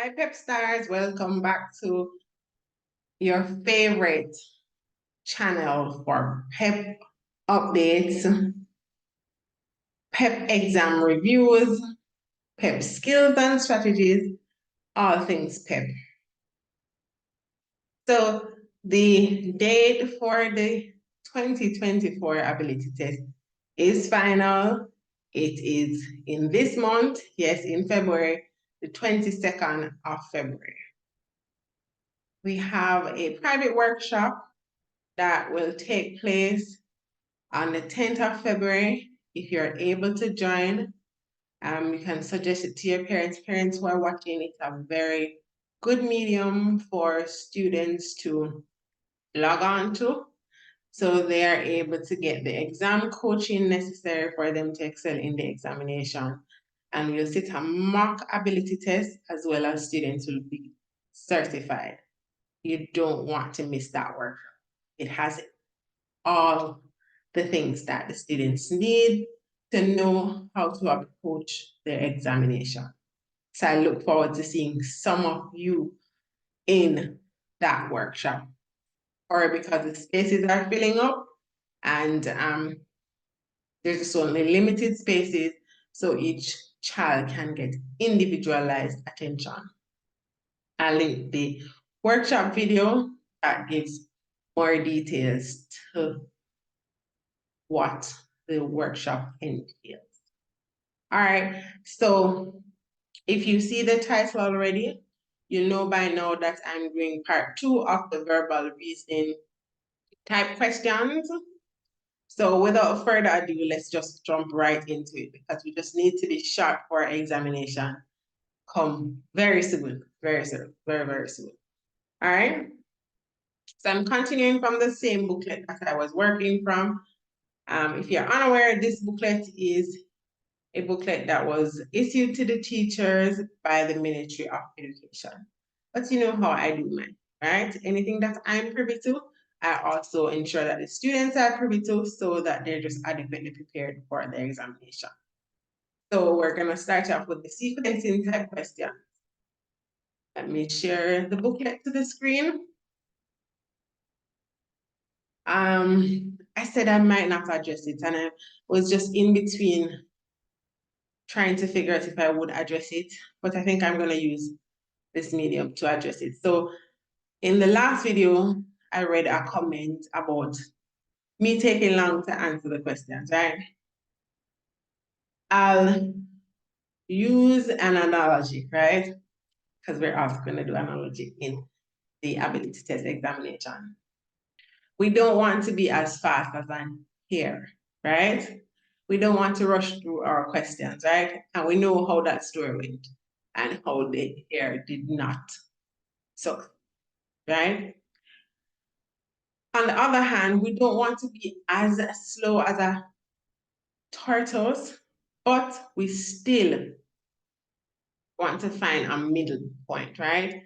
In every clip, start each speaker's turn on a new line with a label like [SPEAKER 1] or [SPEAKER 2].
[SPEAKER 1] Hi, Pep Stars. Welcome back to your favorite channel for Pep updates, Pep exam reviews, Pep skills and strategies, all things Pep. So the date for the 2024 ability test is final. It is in this month, yes, in February, the 22nd of February. We have a private workshop that will take place on the 10th of February. If you're able to join, you can suggest it to your parents. Parents who are watching, it's a very good medium for students to log on to. So they are able to get the exam coaching necessary for them to excel in the examination. And we'll sit a mock ability test as well as students will be certified. You don't want to miss that workshop. It has all the things that the students need to know how to approach their examination. So I look forward to seeing some of you in that workshop, or because the spaces are filling up and there's just only limited spaces, so each child can get individualized attention. I'll link the workshop video that gives more details to what the workshop entails. All right, so if you see the title already, you know by now that I'm doing part 2 of the verbal reasoning type questions. So without further ado, let's just jump right into it because we just need to be sharp for our examination come very soon, very soon, very, very soon. All right. So I'm continuing from the same booklet that I was working from. If you're unaware, this booklet is a booklet that was issued to the teachers by the Ministry of Education. But you know how I do mine, right? Anything that I'm privy to, I also ensure that the students are privy to so that they're just adequately prepared for their examination. So we're going to start off with the sequencing type questions. Let me share the booklet to the screen. I said I might not address it, and I was just in between trying to figure out if I would address it, but I think I'm going to use this medium to address it. So in the last video, I read a comment about me taking long to answer the questions, right? I'll use an analogy, right? Because we're also going to do analogy in the ability test examination. We don't want to be as fast as an hare, right? We don't want to rush through our questions, right? And we know how that story went and how the hare did not succeed, right? On the other hand, we don't want to be as slow as a tortoise, but we still want to find a middle point, right?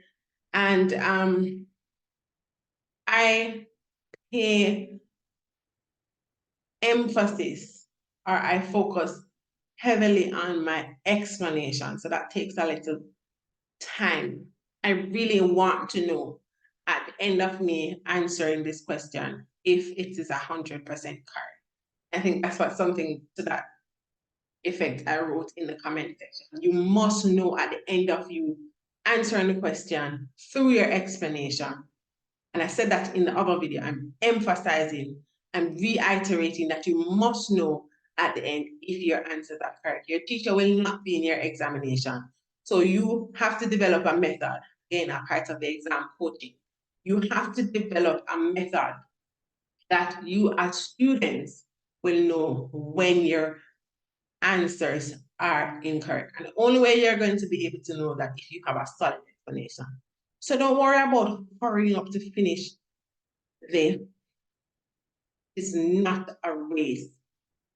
[SPEAKER 1] And I pay emphasis, or I focus heavily on my explanation. So that takes a little time. I really want to know at the end of me answering this question if it is 100% correct. I think that's what something to that effect I wrote in the comment section. You must know at the end of you answering the question through your explanation. And I said that in the other video. I'm emphasizing and reiterating that you must know at the end if your answers are correct. Your teacher will not be in your examination. So you have to develop a method, again, a part of the exam coaching. You have to develop a method that you as students will know when your answers are incorrect. And the only way you're going to be able to know that if you have a solid explanation. So don't worry about hurrying up to finish the. It's not a race,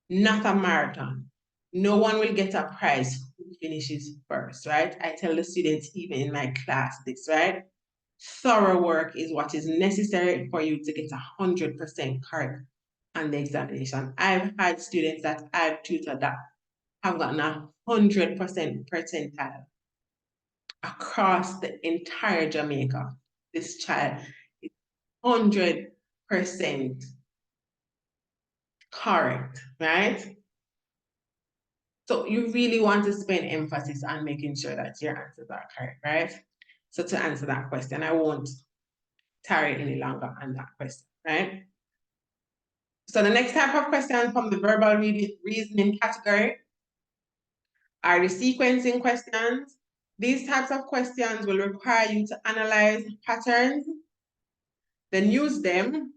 [SPEAKER 1] not a marathon. No one will get a prize who finishes first, right? I tell the students even in my class this, right? Thorough work is what is necessary for you to get 100% correct on the examination. I've had students that I've tutored that have gotten 100% percentile across the entire Jamaica. This child is 100% correct, right? So you really want to spend emphasis on making sure that your answers are correct, right? So to answer that question, I won't tarry any longer on that question, right? So the next type of question from the verbal reasoning category are the sequencing questions. These types of questions will require you to analyze patterns, then use them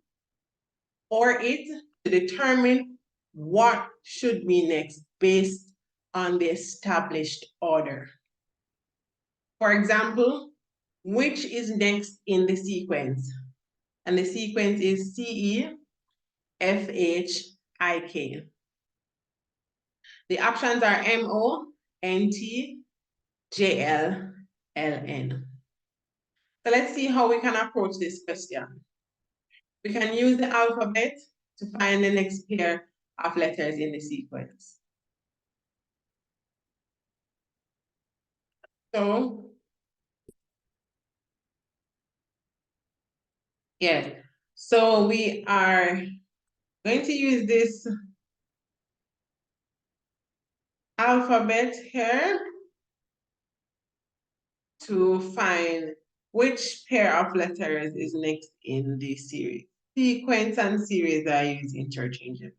[SPEAKER 1] or it to determine what should be next based on the established order. For example, which is next in the sequence? And the sequence is CE, FH, IK. The options are MO, NT, JL, LN. So let's see how we can approach this question. We can use the alphabet to find the next pair of letters in the sequence. So, yes. So we are going to use this alphabet here to find which pair of letters is next in the series. Sequence and series are used interchangeably.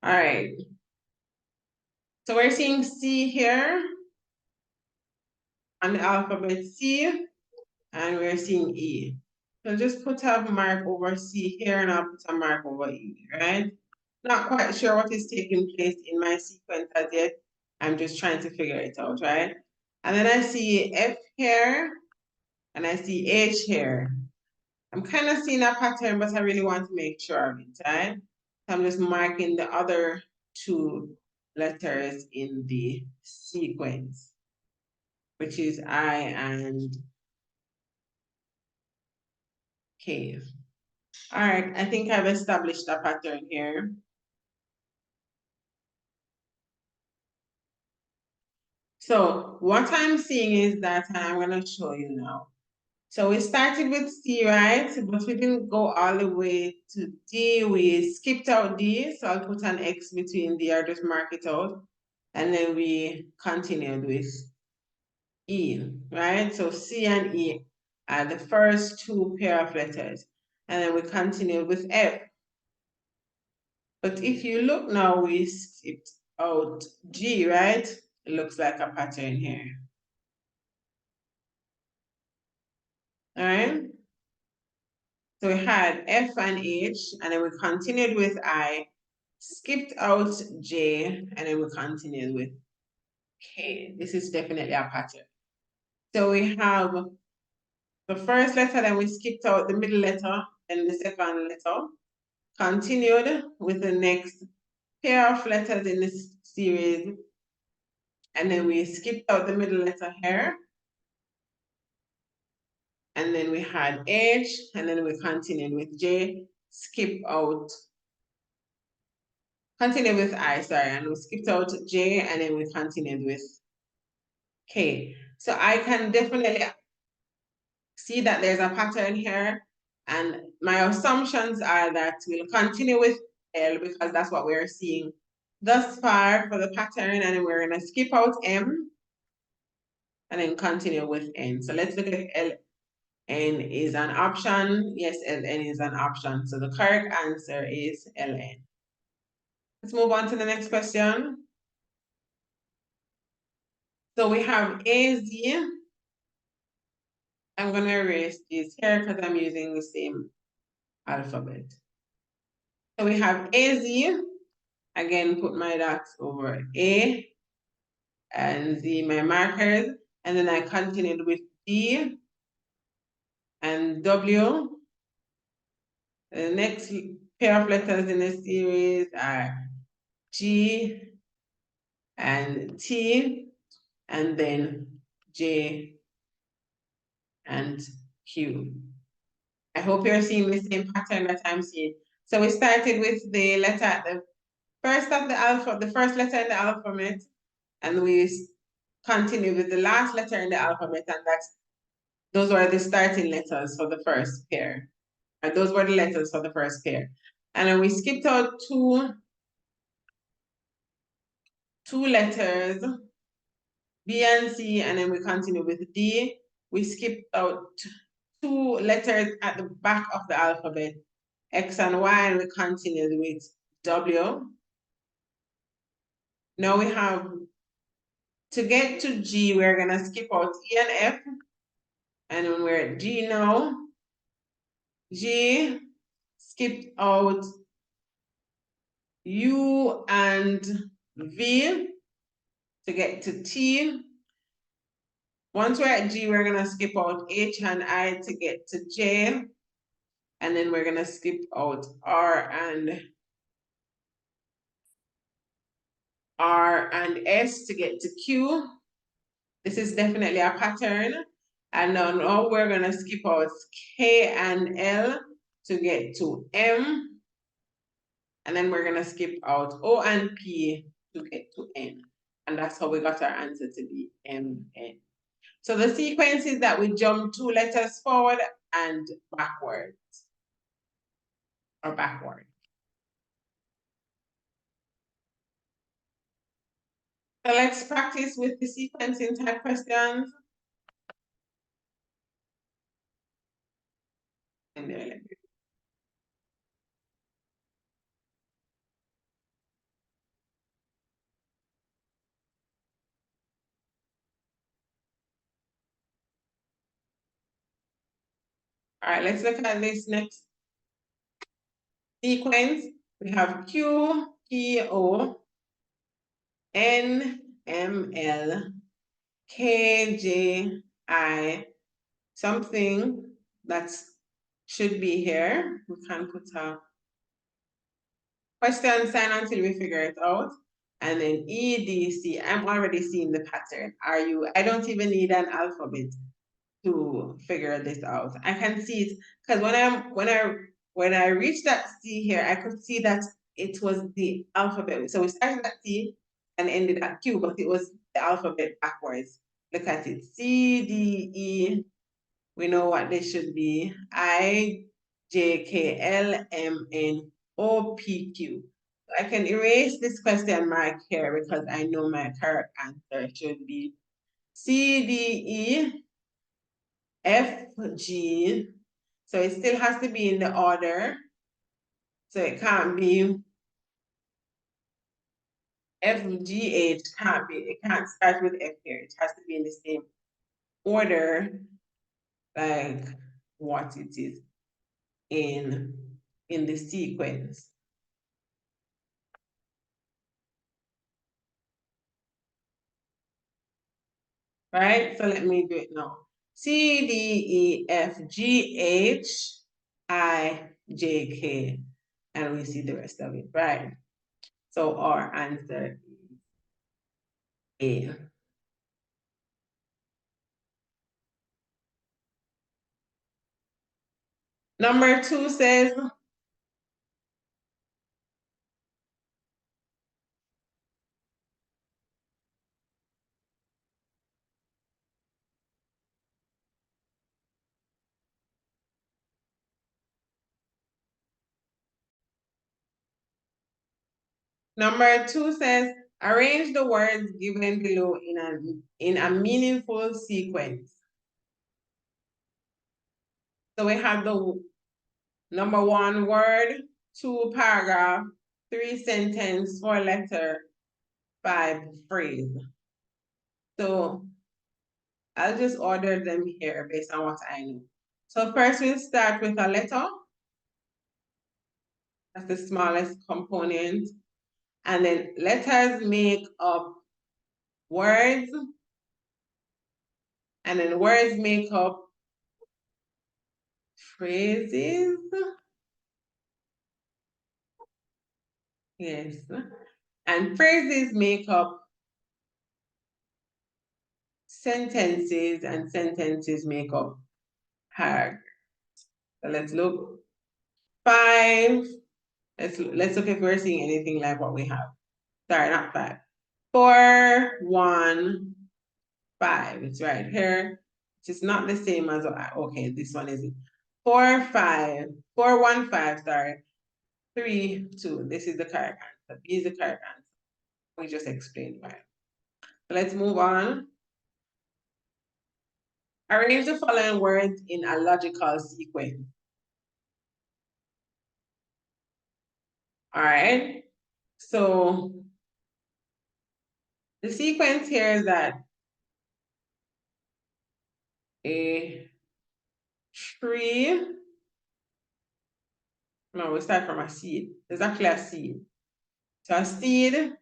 [SPEAKER 1] All right. So we're seeing C here on the alphabet C, and we're seeing E. So just put a mark over C here and I'll put a mark over E, right? Not quite sure what is taking place in my sequence as yet. I'm just trying to figure it out, right? And then I see F here and I see H here. I'm kind of seeing a pattern, but I really want to make sure of it, right? So I'm just marking the other two letters in the sequence, which is I and K. All right, I think I've established a pattern here. So what I'm seeing is that, and I'm going to show you now. So we started with C, right? But we didn't go all the way to D. We skipped out D, so I'll put an X between D or just mark it out. And then we continued with E, right? So C and E are the first two pair of letters. And then we continued with F. But if you look now, we skipped out G, right? It looks like a pattern here. All right? So we had F and H, and then we continued with I, skipped out J, and then we continued with K. This is definitely a pattern. So we have the first letter, then we skipped out the middle letter, and the second letter. Continued with the next pair of letters in this series, and then we skipped out the middle letter here. And then we had H, and then we continued with J, continued with I, sorry, and we skipped out J, and then we continued with K. So I can definitely see that there's a pattern here, and my assumptions are that we'll continue with L because that's what we're seeing thus far for the pattern, and then we're gonna skip out M, and then continue with N. So let's look at L. N is an option. Yes, LN is an option. So the correct answer is LN. Let's move on to the next question. So we have AZ. I'm going to erase this here because I'm using the same alphabet. So we have AZ. Again, put my dots over A and Z, my markers. And then I continued with D and W. The next pair of letters in the series are G and T, and then J and Q. I hope you're seeing the same pattern that I'm seeing. So we started with the letter, the first letter in the alphabet, and we continue with the last letter in the alphabet, and those were the starting letters for the first pair. And those were the letters for the first pair. And then we skipped out two letters, B and C, and then we continue with D. We skipped out two letters at the back of the alphabet, X and Y, and we continued with W. Now we have, to get to G, we're gonna skip out E and F. And when we're at G now, G, skip out U and V to get to T. Once we're at G, we're gonna skip out H and I to get to J. And then we're gonna skip out R and S to get to Q. This is definitely a pattern. And now we're gonna skip out K and L to get to M. And then we're gonna skip out O and P to get to N. And that's how we got our answer to be MN. So the sequence is that we jump two letters forward and backwards. Or backward. So let's practice with the sequencing type questions. And then all right, let's look at this next sequence. We have Q, P, O, N, M, L, K, J, I, something that should be here. We can put a question sign until we figure it out. And then E, D, C, I'm already seeing the pattern. I don't even need an alphabet to figure this out. I can see it because when I reached that C here, I could see that it was the alphabet. So we started at C and ended at Q, but it was the alphabet backwards. Look at it. C, D, E. We know what they should be. I, J, K, L, M, N, O, P, Q. I can erase this question mark here because I know my correct answer should be C, D, E, F, G. So it still has to be in the order. So it can't be F, G, H, it can't start with F here. It has to be in the same order like what it is in the sequence. Right? So let me do it now. C, D, E, F, G, H, I, J, K. And we see the rest of it, right? So our answer is A. Number 2 says, arrange the words given below in a meaningful sequence. So we have the number 1 word, 2 paragraph, 3 sentence, 4 letter, 5 phrase. So I'll just order them here based on what I know. So first we'll start with a letter. That's the smallest component. And then letters make up words. And then words make up phrases. Yes. And phrases make up sentences, and sentences make up paragraphs. So let's look. 5. Let's look if we're seeing anything like what we have. Sorry, not 5. 4, 1, 5. It's right here. It's not the same as, okay, this one is 4, 5, 4, 1, 5, sorry. 3, 2. This is the correct answer. B is the correct answer. We just explained why. Let's move on. Arrange the following words in a logical sequence. All right. So the sequence here is that a tree, no, we start from a seed. There's actually a seed. So a seed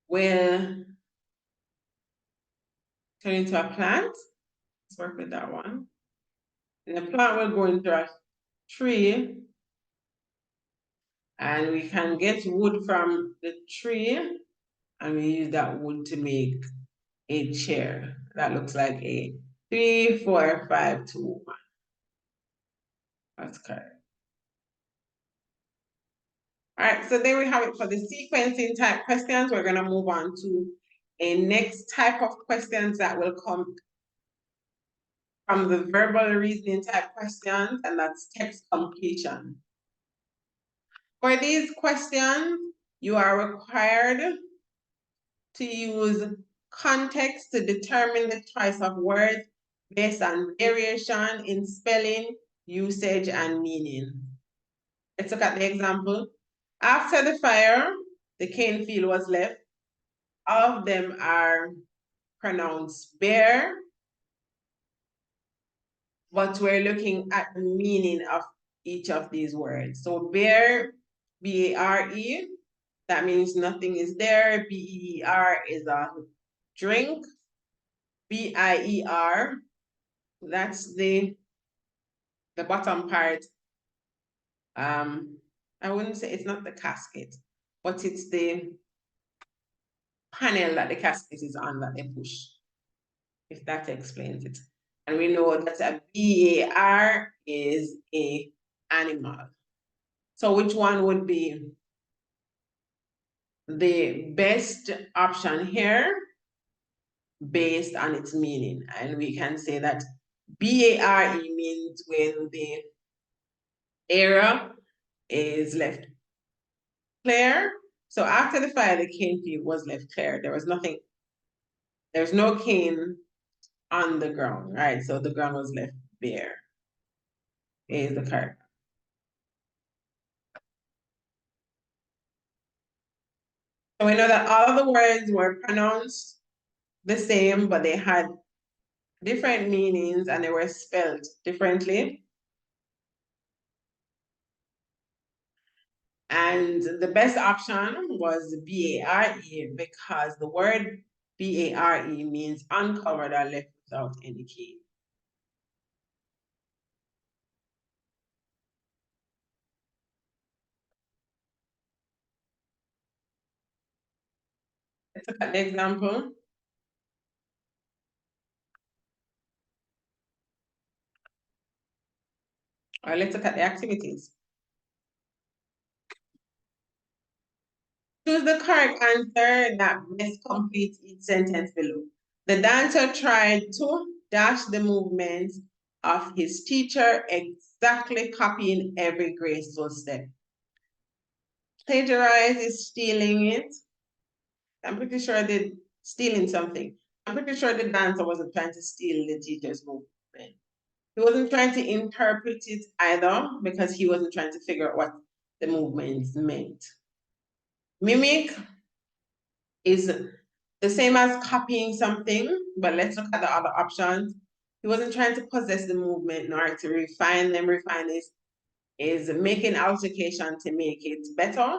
[SPEAKER 1] will turn into a plant. Let's work with that one. And the plant will go into a tree, and we can get wood from the tree, and we use that wood to make a chair. That looks like a 3, 4, 5, 2, 1. That's correct. All right, so there we have it for the sequencing type questions. We're going to move on to a next type of questions that will come from the verbal reasoning type questions, and that's text completion. For these questions, you are required to use context to determine the choice of words based on variation in spelling, usage, and meaning. Let's look at the example. After the fire, the cane field was left. All of them are pronounced bare, but we're looking at the meaning of each of these words. So bare, B-A-R-E, that means nothing is there. B-E-E-R is a drink. B-I-E-R, that's the bottom part. I wouldn't say it's not the casket, but it's the panel that the casket is on that they push, if that explains it. And we know that a B-A-R is a animal. So which one would be the best option here based on its meaning? And we can say that B-A-R-E means when the area is left clear. So after the fire, the cane field was left clear. There was nothing, there's no cane on the ground, right? So the ground was left bare. Is the correct. So we know that all of the words were pronounced the same, but they had different meanings and they were spelled differently. And the best option was B-A-R-E because the word B-A-R-E means uncovered or left without any key. Let's look at the example. Or let's look at the activities. Choose the correct answer that best completes each sentence below. The dancer tried to dash the movements of his teacher, exactly copying every graceful step. Plagiarize is stealing it. I'm pretty sure they're stealing something. I'm pretty sure the dancer wasn't trying to steal the teacher's movement. He wasn't trying to interpret it either because he wasn't trying to figure out what the movements meant. Mimic is the same as copying something, but let's look at the other options. He wasn't trying to possess the movement nor to refine them. Refine is making altercation to make it better.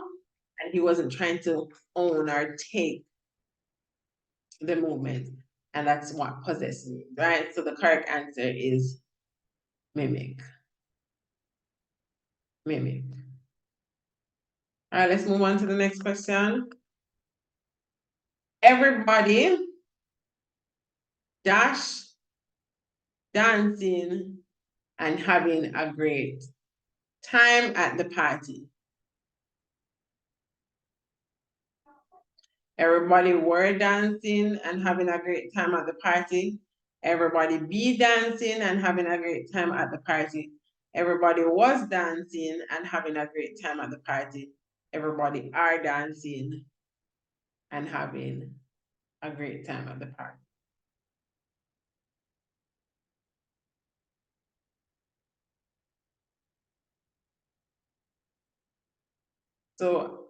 [SPEAKER 1] And he wasn't trying to own or take the movement. And that's what possess means, right? So the correct answer is mimic. Mimic. All right, let's move on to the next question. Everybody dash dancing and having a great time at the party. Everybody were dancing and having a great time at the party. Everybody be dancing and having a great time at the party. Everybody was dancing and having a great time at the party. Everybody are dancing and having a great time at the party. So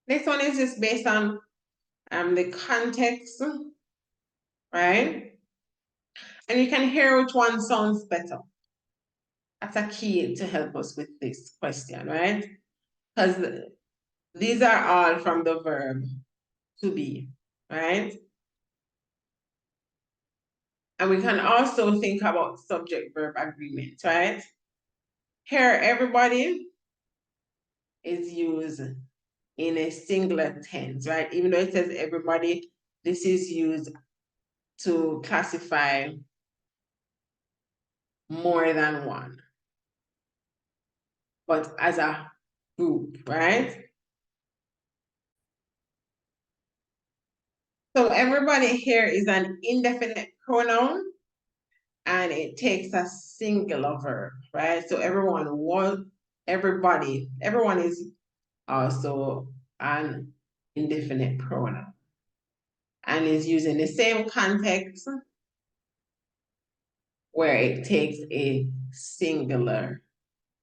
[SPEAKER 1] this one is just based on the context, right? And you can hear which one sounds better. That's a key to help us with this question, right? Because these are all from the verb to be, right? And we can also think about subject-verb agreement, right? Here, everybody is used in a singular tense, right? Even though it says everybody, this is used to classify more than one, but as a group, right? So everybody here is an indefinite pronoun and it takes a singular verb, right? So everyone is also an indefinite pronoun and is used in the same context where it takes a singular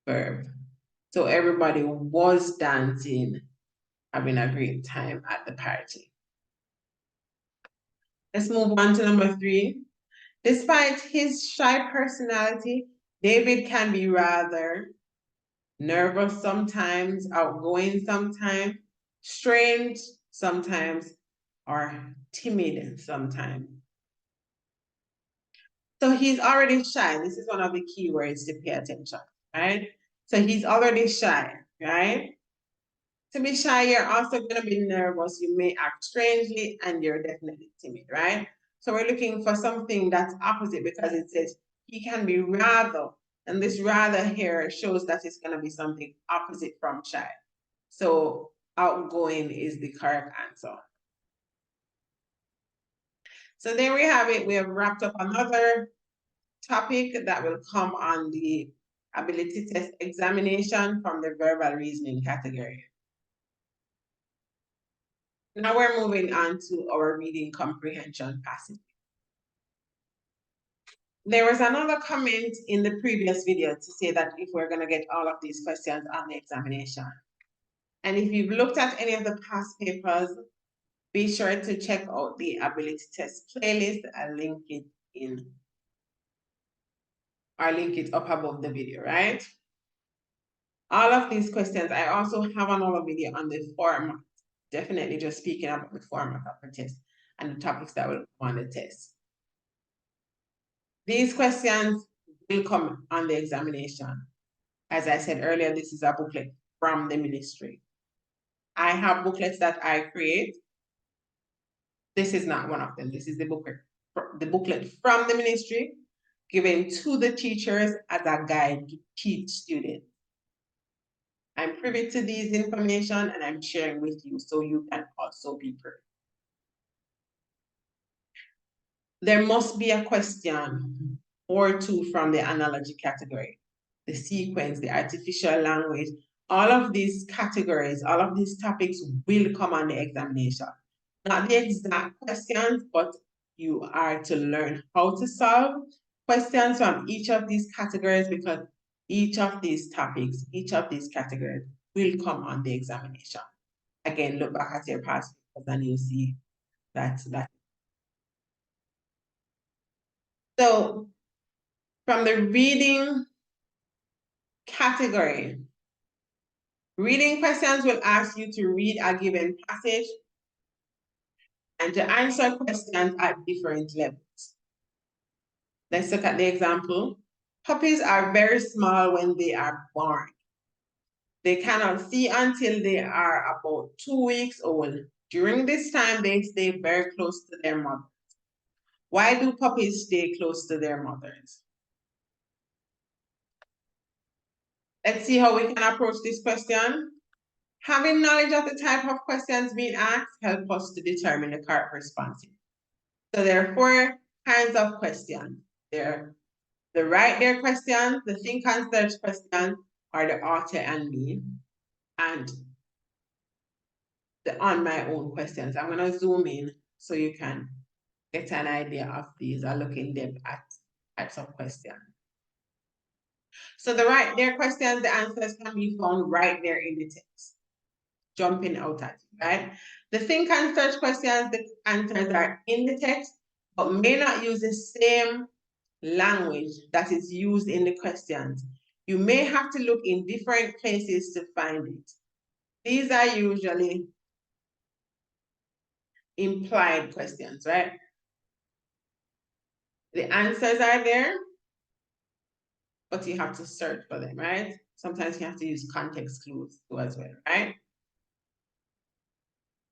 [SPEAKER 1] verb. So everybody was dancing, having a great time at the party. Let's move on to number 3. Despite his shy personality, David can be rather nervous sometimes, outgoing sometimes, strange sometimes, or timid sometimes. So he's already shy. This is one of the key words to pay attention, right? So he's already shy, right? To be shy, you're also going to be nervous. You may act strangely and you're definitely timid, right? So we're looking for something that's opposite because it says he can be rather. And this rather here shows that it's going to be something opposite from shy. So outgoing is the correct answer. So there we have it. We have wrapped up another topic that will come on the ability test examination from the verbal reasoning category. Now we're moving on to our reading comprehension passage. There was another comment in the previous video to say that if we're going to get all of these questions on the examination. And if you've looked at any of the past papers, be sure to check out the ability test playlist. I'll link it up above the video, right? All of these questions, I also have another video on the format, definitely just speaking about the format of the test and the topics that will come on the test. These questions will come on the examination. As I said earlier, this is a booklet from the ministry. I have booklets that I create. This is not one of them. This is the booklet from the ministry given to the teachers as a guide to teach students. I'm privy to these information and I'm sharing with you so you can also be privy. There must be a question or two from the analogy category, the sequence, the artificial language. All of these categories, all of these topics will come on the examination. Not the exact questions, but you are to learn how to solve questions from each of these categories because each of these topics, each of these categories will come on the examination. Again, look back at your past papers and you'll see that. So from the reading category, reading questions will ask you to read a given passage and to answer questions at different levels. Let's look at the example. Puppies are very small when they are born. They cannot see until they are about 2 weeks old. During this time, they stay very close to their mothers. Why do puppies stay close to their mothers? Let's see how we can approach this question. Having knowledge of the type of questions being asked help us to determine the correct response. So there are 4 kinds of questions. There are the right there questions, the think and search question, or the author and me, and the on my own questions. I'm going to zoom in so you can get an idea of these or look in depth at types of questions. So the right there questions, the answers can be found right there in the text, jumping out at you, right? The think and search questions, the answers are in the text, but may not use the same language that is used in the questions. You may have to look in different places to find it. These are usually implied questions, right? The answers are there, but you have to search for them, right? Sometimes you have to use context clues too as well, right?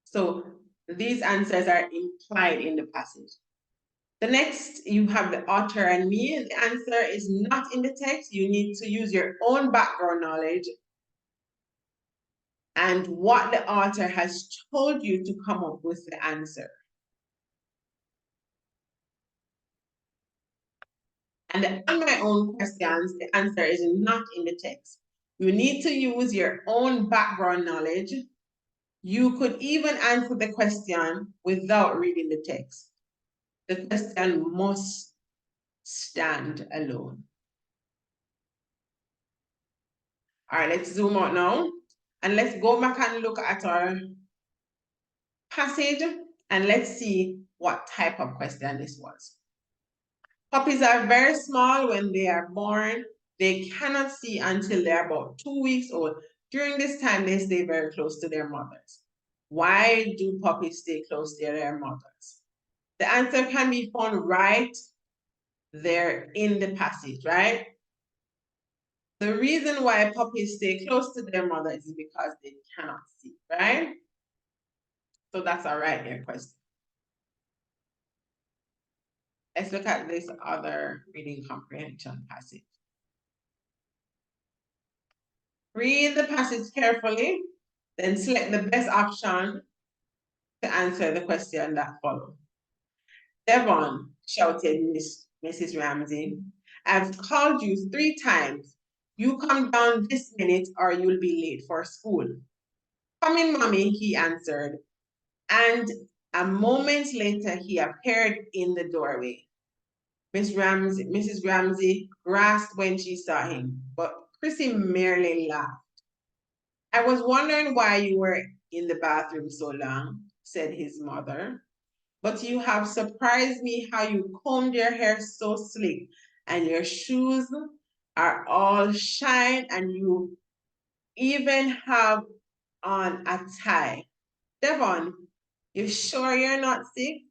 [SPEAKER 1] So these answers are implied in the passage. The next, you have the author and me. The answer is not in the text. You need to use your own background knowledge and what the author has told you to come up with the answer. And on my own questions, the answer is not in the text. You need to use your own background knowledge. You could even answer the question without reading the text. The question must stand alone. All right, let's zoom out now. And let's go back and look at our passage and let's see what type of question this was. Puppies are very small when they are born. They cannot see until they're about 2 weeks old. During this time, they stay very close to their mothers. Why do puppies stay close to their mothers? The answer can be found right there in the passage, right? The reason why puppies stay close to their mothers is because they cannot see, right? So that's a right there question. Let's look at this other reading comprehension passage. Read the passage carefully, then select the best option to answer the question that follows. Devon, shouted Mrs. Ramsey, I've called you 3 times. You come down this minute or you'll be late for school. Coming, Mommy, he answered. And a moment later, he appeared in the doorway. Mrs. Ramsey grasped when she saw him, but Chrissy merely laughed. I was wondering why you were in the bathroom so long, said his mother. But you have surprised me how you combed your hair so slick and your shoes are all shine and you even have on a tie. Devon, you sure you're not sick?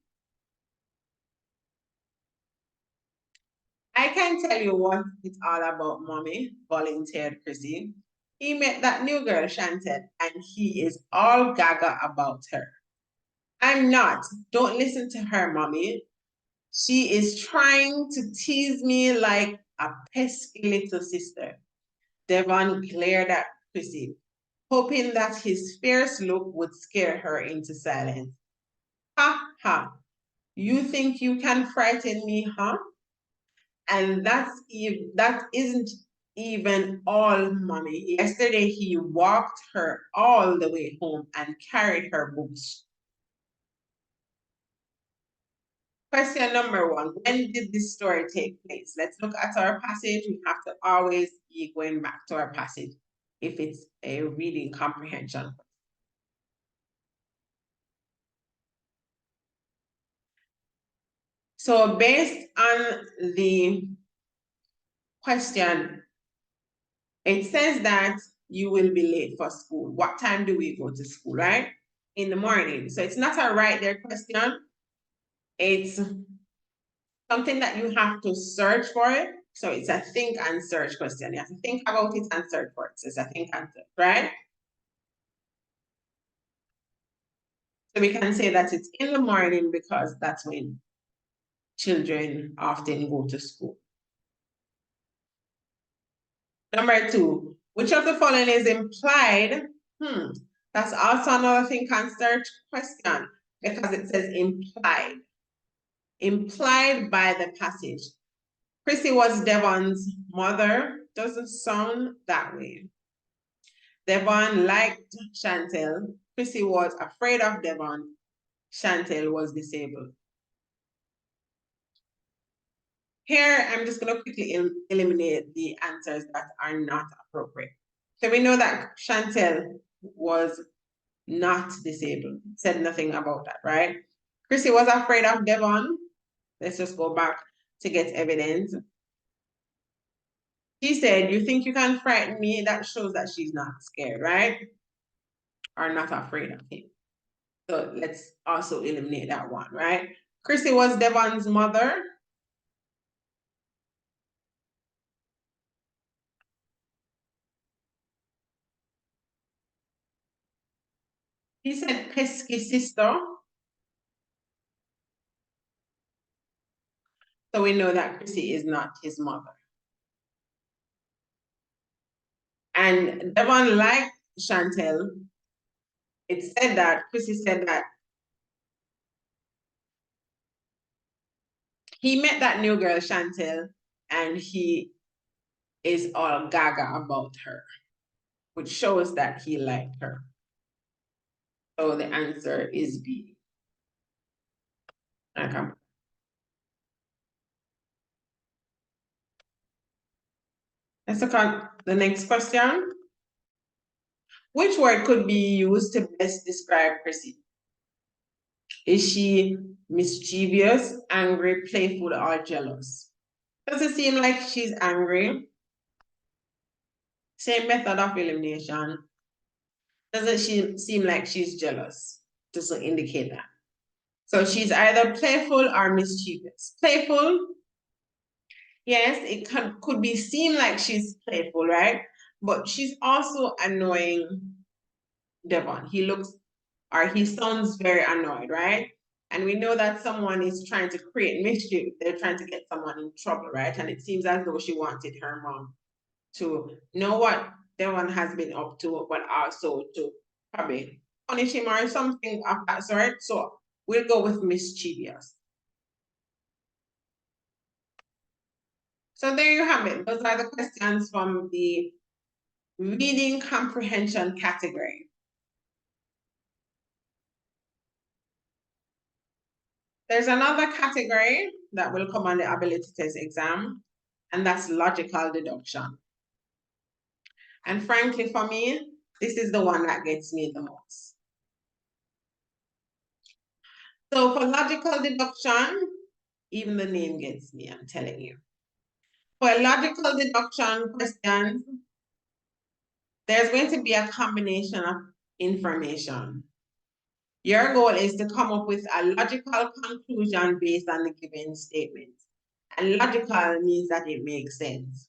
[SPEAKER 1] I can tell you what it's all about, Mommy, volunteered Chrissy. He met that new girl, Chantel, and he is all gaga about her. I'm not. Don't listen to her, Mommy. She is trying to tease me like a pesky little sister. Devon glared at Chrissy, hoping that his fierce look would scare her into silence. Ha ha, you think you can frighten me, huh? And that isn't even all, Mommy. Yesterday he walked her all the way home and carried her books. Question number 1, when did this story take place? Let's look at our passage. We have to always be going back to our passage if it's a reading comprehension. So based on the question, it says that you will be late for school. What time do we go to school, right? In the morning. So it's not a right there question. It's something that you have to search for it. So it's a think and search question. You have to think about it and search for it. So it's a think and search, right? So we can say that it's in the morning because that's when children often go to school. Number 2, which of the following is implied? That's also another think and search question because it says implied. Implied by the passage. Chrissy was Devon's mother. Doesn't sound that way. Devon liked Chantel. Chrissy was afraid of Devon. Chantel was disabled. Here, I'm just going to quickly eliminate the answers that are not appropriate. So we know that Chantel was not disabled. Said nothing about that, right? Chrissy was afraid of Devon. Let's just go back to get evidence. She said, you think you can frighten me? That shows that she's not scared, right? Or not afraid of him. So let's also eliminate that one, right? Chrissy was Devon's mother. He said pesky sister. So we know that Chrissy is not his mother. And Devon liked Chantel. It said that, Chrissy said that he met that new girl, Chantel, and he is all gaga about her, which shows that he liked her. So the answer is B. Okay. Let's look at the next question. Which word could be used to best describe Chrissy? Is she mischievous, angry, playful, or jealous? Does it seem like she's angry? Same method of elimination. Doesn't she seem like she's jealous? Doesn't indicate that. So she's either playful or mischievous. Playful, yes, it could be seem like she's playful, right? But she's also annoying Devon. He looks, or he sounds very annoyed, right? And we know that someone is trying to create mischief. They're trying to get someone in trouble, right? And it seems as though she wanted her mom to know what Devon has been up to, but also to probably punish him or something of that sort. So we'll go with mischievous. So there you have it. Those are the questions from the reading comprehension category. There's another category that will come on the ability test exam, and that's logical deduction. And frankly, for me, this is the one that gets me the most. So for logical deduction, even the name gets me, I'm telling you. For logical deduction questions, there's going to be a combination of information. Your goal is to come up with a logical conclusion based on the given statement. And logical means that it makes sense.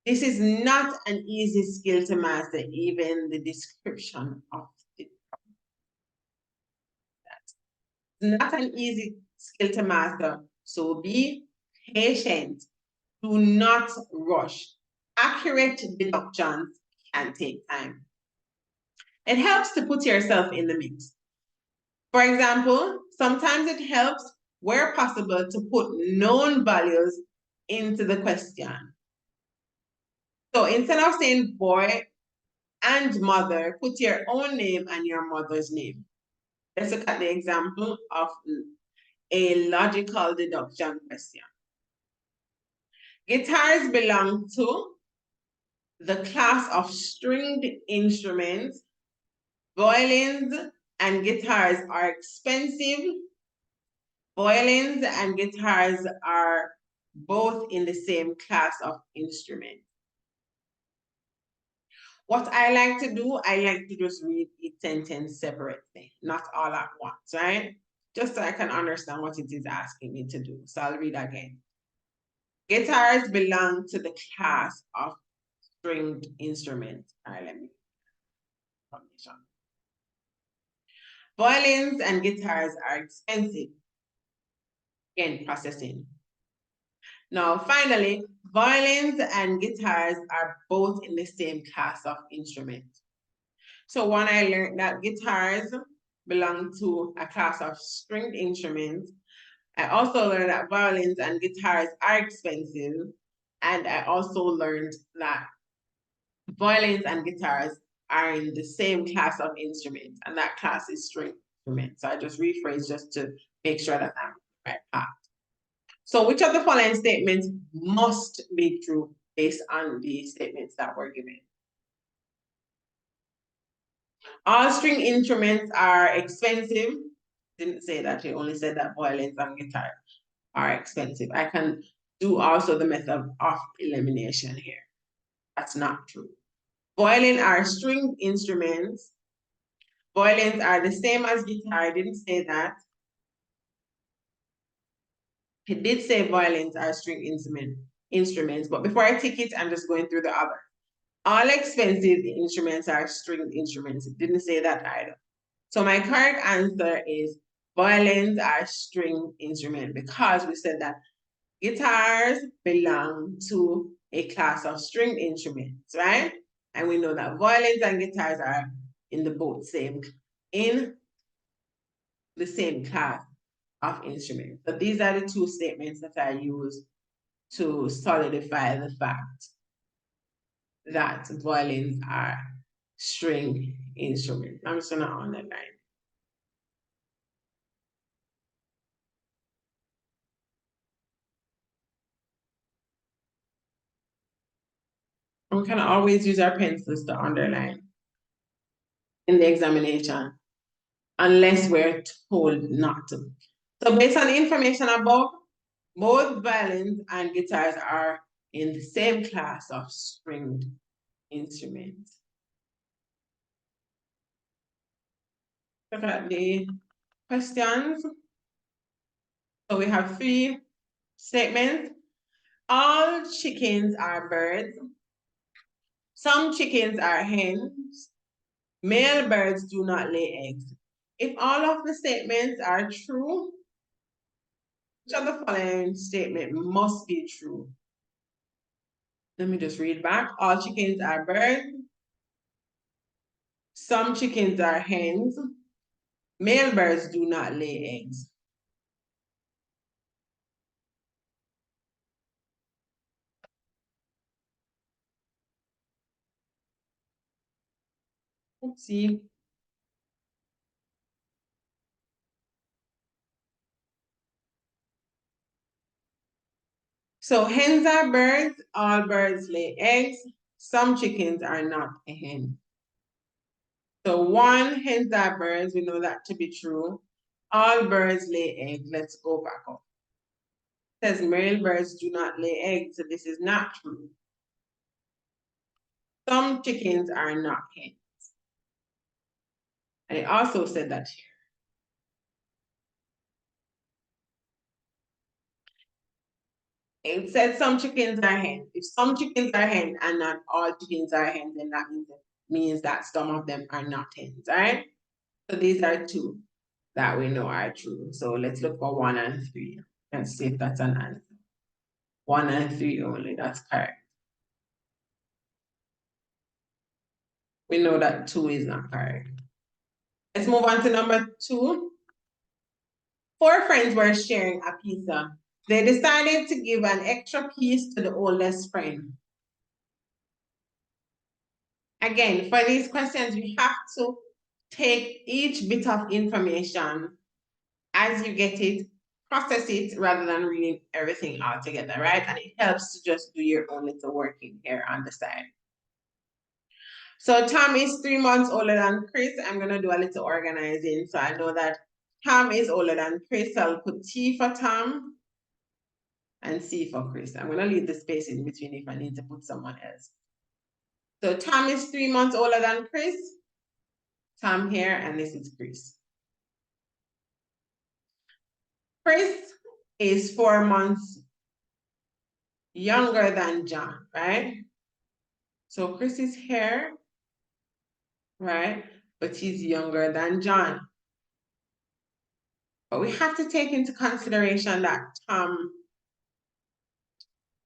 [SPEAKER 1] This is not an easy skill to master, even the description of it. It's not an easy skill to master, so be patient. Do not rush. Accurate deductions can take time. It helps to put yourself in the mix. For example, sometimes it helps, where possible, to put known values into the question. So instead of saying boy and mother, put your own name and your mother's name. Let's look at the example of a logical deduction question. Guitars belong to the class of stringed instruments. Violins and guitars are expensive. Violins and guitars are both in the same class of instrument. What I like to do, I like to just read each sentence separately, not all at once, right? Just so I can understand what it is asking me to do. So I'll read again. Guitars belong to the class of stringed instruments. All right, let me. Violins and guitars are expensive. Again, processing. Now, finally, violins and guitars are both in the same class of instruments. So one, I learned that guitars belong to a class of stringed instruments. I also learned that violins and guitars are expensive. And I also learned that violins and guitars are in the same class of instruments, and that class is string instruments. So I just rephrase just to make sure that I'm right path. So which of the following statements must be true based on the statements that were given? All string instruments are expensive. Didn't say that, it only said that violins and guitar are expensive. I can do also the method of elimination here. That's not true. Violin are string instruments. Violins are the same as guitar. I didn't say that. It did say violins are string instruments, but before I take it, I'm just going through the other. All expensive instruments are stringed instruments. It didn't say that either. So my correct answer is violins are string instruments, because we said that guitars belong to a class of string instruments, right? And we know that violins and guitars are in the same class of instruments. So these are the two statements that I use to solidify the fact that violins are string instruments. I'm just gonna underline. We can always use our pencils to underline in the examination, unless we're told not to. So based on the information above, both violins and guitars are in the same class of stringed instruments. Look at the questions. So we have 3 statements. All chickens are birds. Some chickens are hens. Male birds do not lay eggs. If all of the statements are true, which of the following statement must be true? Let me just read back. All chickens are birds. Some chickens are hens. Male birds do not lay eggs. Let's see. So hens are birds. All birds lay eggs. Some chickens are not a hen. So 1, hens are birds. We know that to be true. All birds lay eggs. Let's go back up. It says male birds do not lay eggs. So this is not true. Some chickens are not hens. And it also said that here. It said some chickens are hens. If some chickens are hens and not all chickens are hens, then that means that some of them are not hens, right? So these are 2 that we know are true. So let's look for 1 and 3. Let's see if that's an answer. 1 and 3 only, that's correct. We know that 2 is not correct. Let's move on to number 2. 4 friends were sharing a pizza. They decided to give an extra piece to the oldest friend. Again, for these questions, you have to take each bit of information as you get it, process it rather than reading everything all together, right? And it helps to just do your own little working here on the side. So Tom is 3 months older than Chris. I'm going to do a little organizing. So I know that Tom is older than Chris. I'll put T for Tom and C for Chris. I'm going to leave the space in between if I need to put someone else. So Tom is 3 months older than Chris. Tom here, and this is Chris. Chris is 4 months younger than John, right? So Chris is here, right? But he's younger than John. But we have to take into consideration that Tom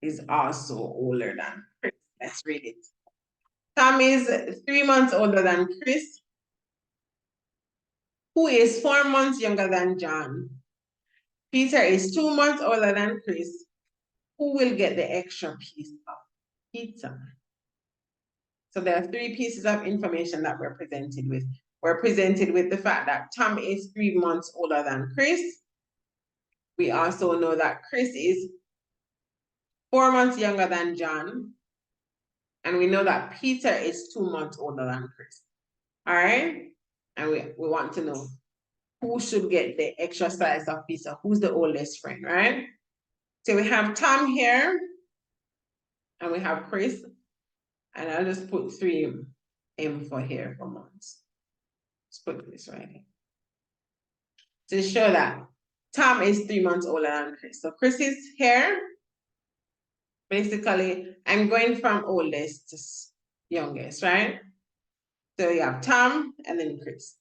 [SPEAKER 1] is also older than Chris. Let's read it. Tom is 3 months older than Chris, who is 4 months younger than John. Peter is 2 months older than Chris, who will get the extra piece of pizza. So there are 3 pieces of information that we're presented with. We're presented with the fact that Tom is 3 months older than Chris. We also know that Chris is 4 months younger than John. And we know that Peter is 2 months older than Chris. All right? And we want to know who should get the extra slice of pizza. Who's the oldest friend, right? So we have Tom here. And we have Chris. And I'll just put 3M for here for months. Let's put this right here. To show that Tom is 3 months older than Chris. So Chris is here. Basically, I'm going from oldest to youngest, right? So you have Tom and then Chris.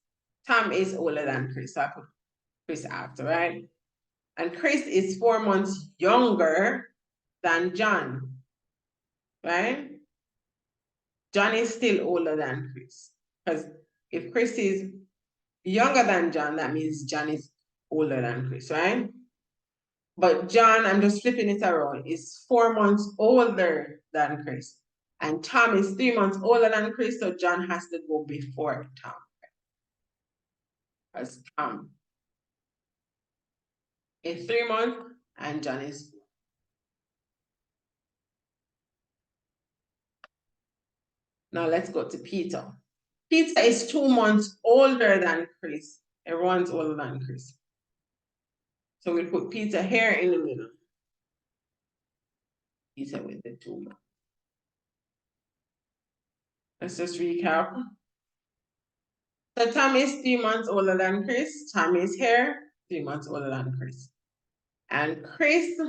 [SPEAKER 1] Tom is older than Chris, so I put Chris after, right? And Chris is 4 months younger than John, right? John is still older than Chris. Because if Chris is younger than John, that means John is older than Chris, right? But John, I'm just flipping it around, is 4 months older than Chris. And Tom is 3 months older than Chris, so John has to go before Tom. Because Tom is 3 months and John is 4. Now let's go to Peter. Peter is 2 months older than Chris. Everyone's older than Chris. So we put Peter here in the middle. Peter with the 2 months. Let's just recap. So Tom is 3 months older than Chris. Tom is here, 3 months older than Chris. And Chris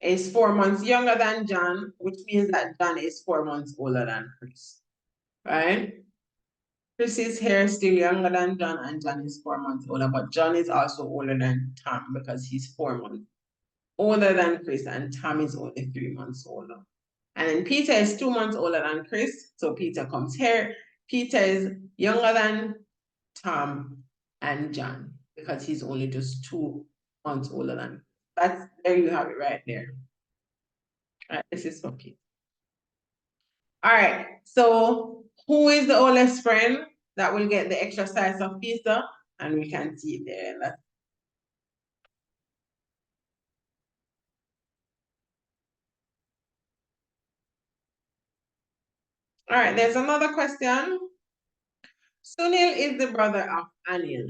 [SPEAKER 1] is 4 months younger than John, which means that John is 4 months older than Chris, right? Chris is here still younger than John, and John is 4 months older, but John is also older than Tom because he's 4 months older than Chris, and Tom is only 3 months older. And then Peter is 2 months older than Chris, so Peter comes here. Peter is younger than Tom and John because he's only just 2 months older than. There you have it right there. All right, this is for Peter. All right, so who is the oldest friend that will get the extra slice of pizza? And we can see it there. All right, there's another question. Sunil is the brother of Anil.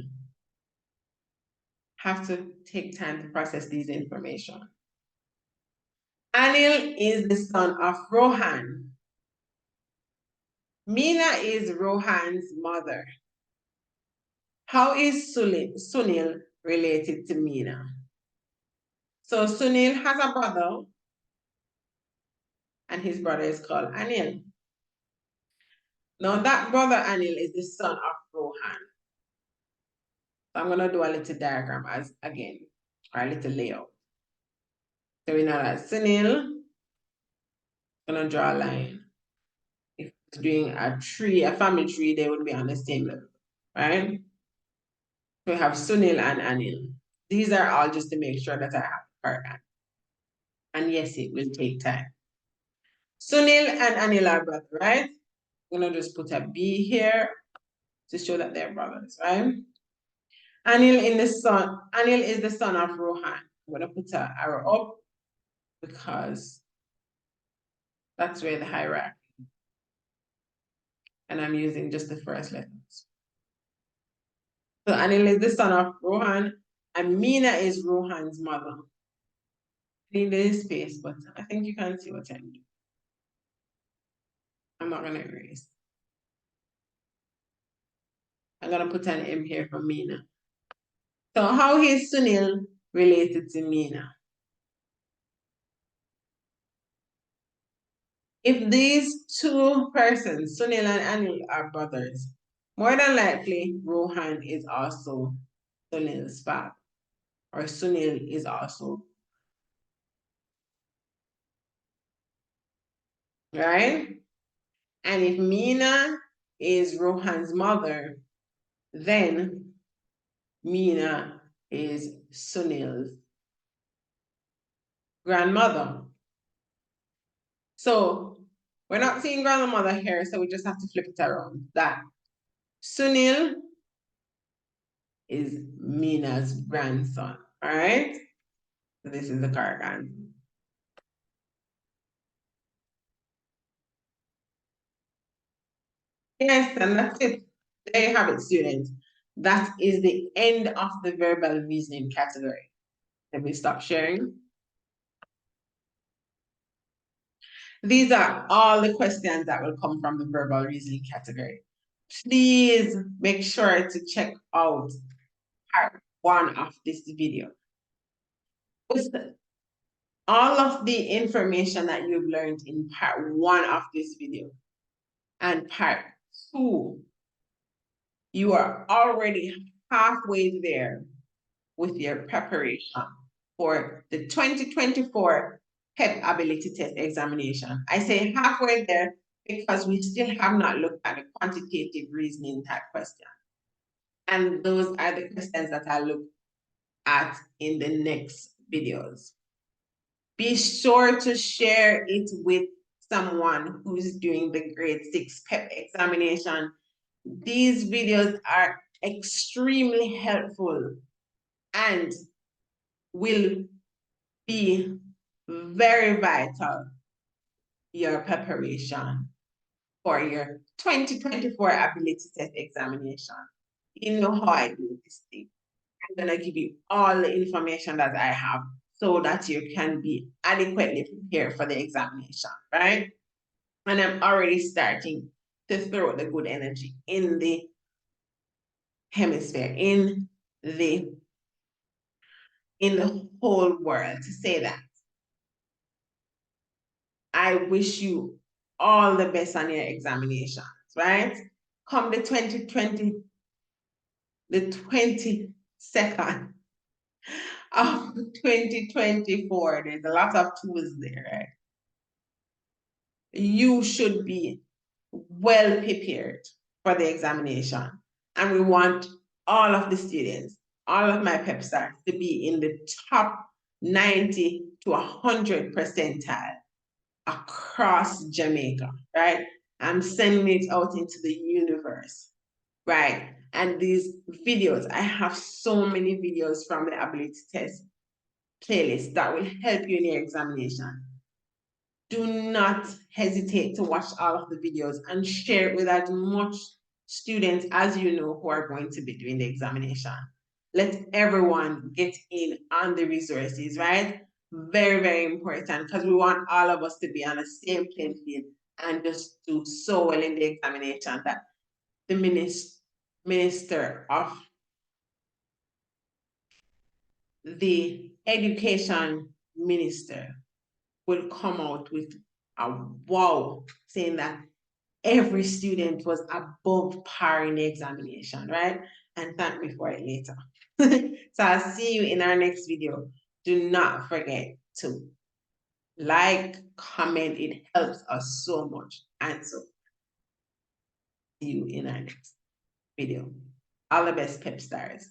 [SPEAKER 1] Have to take time to process these information. Anil is the son of Rohan. Meena is Rohan's mother. How is Sunil related to Meena? So Sunil has a brother, and his brother is called Anil. Now that brother Anil is the son of Rohan. So I'm going to do a little diagram again, or a little layout. So we know that Sunil, going to draw a line. If it's doing a tree, a family tree, they would be on the same level, right? So we have Sunil and Anil. These are all just to make sure that I have correct. And yes, it will take time. Sunil and Anil are brothers, right? I'm going to just put a B here to show that they're brothers, right? Anil is the son of Rohan. I'm going to put an arrow up because that's where the hierarchy. And I'm using just the first letters. So Anil is the son of Rohan, and Meena is Rohan's mother. I need this space, but I think you can see what I'm doing. I'm not going to erase. I'm going to put an M here for Meena. So how is Sunil related to Meena? If these two persons, Sunil and Anil, are brothers, more than likely Rohan is also Sunil's father. or Sunil is also. Right? And if Meena is Rohan's mother, then Meena is Sunil's grandmother. So we're not seeing grandmother here, so we just have to flip it around. That Sunil is Meena's grandson. All right? So this is the correct answer. Yes, and that's it. There you have it, students. That is the end of the verbal reasoning category. Let me stop sharing. These are all the questions that will come from the verbal reasoning category. Please make sure to check out part 1 of this video. With all of the information that you've learned in part 1 of this video and part 2, you are already halfway there with your preparation for the 2024 Pep Ability Test examination. I say halfway there because we still have not looked at the quantitative reasoning type question. And those are the questions that I look at in the next videos. Be sure to share it with someone who's doing the grade 6 PEP examination. These videos are extremely helpful and will be very vital your preparation for your 2024 ability test examination. You know how I do this thing. I'm going to give you all the information that I have so that you can be adequately prepared for the examination, right? And I'm already starting to throw the good energy in the hemisphere, in the whole world to say that I wish you all the best on your examinations, right? Come the 22nd of 2024, there's a lot of tools there, right? You should be well prepared for the examination. And we want all of the students, all of my pep stars to be in the top 90 to 100 percentile across Jamaica, right? I'm sending it out into the universe, right? And these videos, I have so many videos from the ability test playlist that will help you in your examination. Do not hesitate to watch all of the videos and share it with as much students as you know who are going to be doing the examination. Let everyone get in on the resources, right? Very, very important because we want all of us to be on the same playing field and just do so well in the examination that the minister of the education minister will come out with a wow, saying that every student was above par in the examination, right? And thank me for it later. So I'll see you in our next video. Do not forget to like, comment, it helps us so much. And so see you in our next video. All the best, Pep Stars.